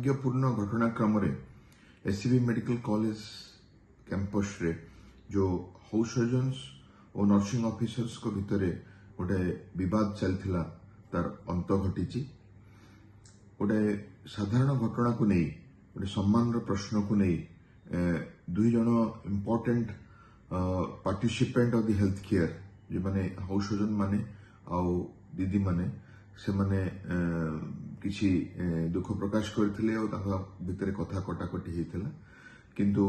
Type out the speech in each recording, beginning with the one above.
दुर्भाग्यपूर्ण घटनाक्रम SCB medical college campus रे जो हाउस सर्जन्स और नर्सिंग ऑफिसर्स को भितर गोटे विवाद चलता तार अंत घटी गोटे साधारण घटना को नहीं गोटे सम्मान प्रश्न को नहीं दुई जन important participant of the health care जो माने हाउस सर्जन माने आउ दीदी माने से माने किसी दुख प्रकाश करथिले और ताका भितर कथा कटाकटी हेतिला किंतु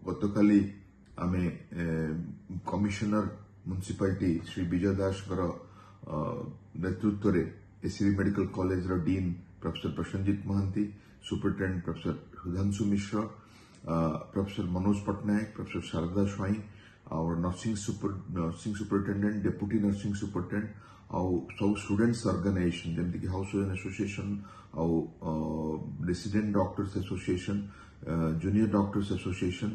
गतकाली आमे कमिशनर म्युनिसिपालिटी श्री विजय दास नेतृत्व रे एससीबी मेडिकल कॉलेज रो dean professor Prasannajit Mahanty superintendent professor Sudhanshu Mishra professor Manoj Patnaik professor Sharada Swain और nursing superintendent deputy nursing superintendent आउ सब स्टूडेंट्स ऑर्गेनाइजेशन जमती कि हाउस सर्जन एसोसिएशन आउ resident doctors association junior doctors association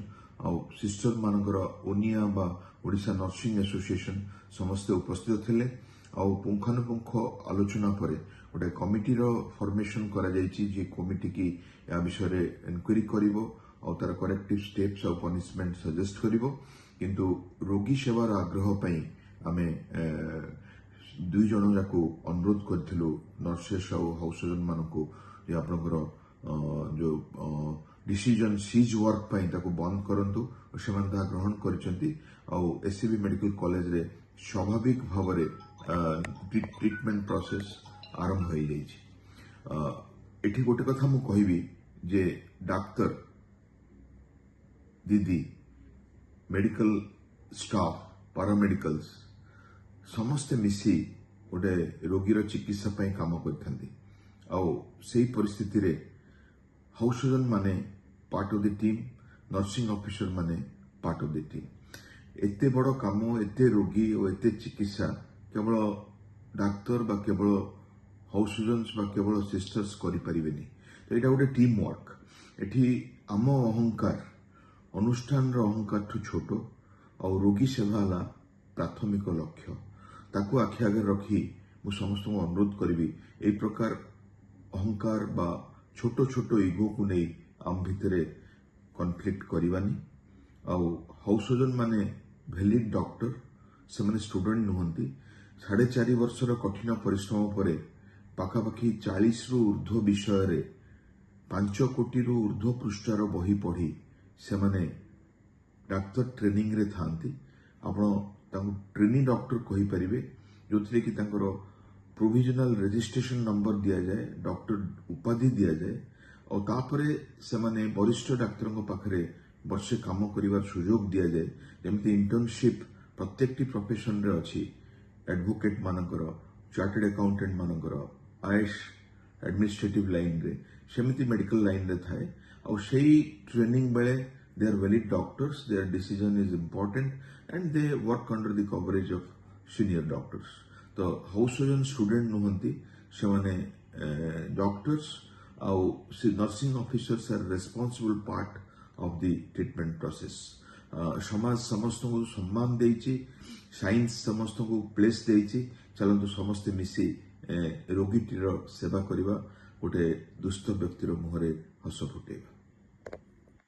आउ सिस्टर मानकर ओनिया बा ओडिशा नर्सिंग एसोसिएशन समस्त उपस्थित थिले आउ पुंखानुपुंख आलोचना पर गोटे कमिटी फॉर्मेशन करा जायछि जे कमिटी की या विषय रे इनक्वायरी करिवो और तार करेक्टिव स्टेप्स और पनिशमेंट सजेस्ट करिवो किंतु रोगी सेवार आग्रह पई आमे दुई जन जाको अनुरोध करथिलु नर्सेस और हाउस सर्जन मानकु जे आपनकर जो डिसीजन सीज वर्क पई ताको बंद करंतु और सेमान ता ग्रहण करिसंती और एससीबी मेडिकल कॉलेज रे स्वाभाविक भाव रे ट्रीटमेंट प्रोसेस आरंभ हो जाइछि। एठी गोटे कथा मु कहिबी जे डाक्टर दीदी मेडिकल स्टाफ पैरामेडिकल्स समस्ते मिसी गोटे रोगीर चिकित्सा पई काम करथांती आउ सेही परिस्थिति रे हाउस सर्जन माने part of the team nursing officer माने पार्ट ऑफ द टीम एते बड़ काम एते रोगी और एते चिकित्सा केवल डाक्तर बा केवल हाउस सर्जन्स बा केवल सिस्टर्स करि परिबेनी तो एटा गोटे टीम वर्क एठी आम अहंकार अनुष्ठान अहंकार ठू छोट और रोगी सेवा ला प्राथमिक लक्ष्य ताकू आखि आगे रखी मु समस्त अनुरोध करी ए प्रकार अहंकार बा छोट छोट इगो को नहीं आम भितर कन्फ्लिक्ट करवानी आउ हाउस सर्जन माने वैलिड डॉक्टर से माने स्टूडेंट नुहंती 4.5 वर्षर कठिन परिश्रम पर पाखापाखि 40 रु ऊर्ध्व विषय रे 5 कोटी रु ऊर्ध्व पृष्ठार बही पढ़ी से माने डाक्तर ट्रेनिंग रे थांती आपण ट्रेनी डॉक्टर कही परिबे जोथिरे कि तांकर प्रोविजनल रजिस्ट्रेशन नंबर दिया जाए डॉक्टर उपाधि दिया जाए और तापरे से माने वरिष्ठ डाक्तर पाखरे वर्षे काम करिवार सुयोग दिया जाए जेमती इंटर्नशिप प्रत्येकटी प्रोफेशन रे अछि एडवोकेट मानकर चार्टर्ड अकाउंटेंट मानकर आईएएस एडमिनिस्ट्रेटिव लाइन रे सेमिति मेडिकल लाइन रे थाए और सेही ट्रेनिंग बेले they are valid doctors, their decision is important and they work under the coverage of senior doctors. तो हाउस सर्जन स्टूडेंट नुहंती से माने डॉक्टर्स आउ nursing officers are responsible part of the treatment process समाज समस्त को सम्मान देइछि साइंस समस्त को प्लेस देइछि चलंतु समस्त मिसी रोगीटीर सेवा करिवा गोटे दुष्ट व्यक्तिर मुहरे हस फुटेबा।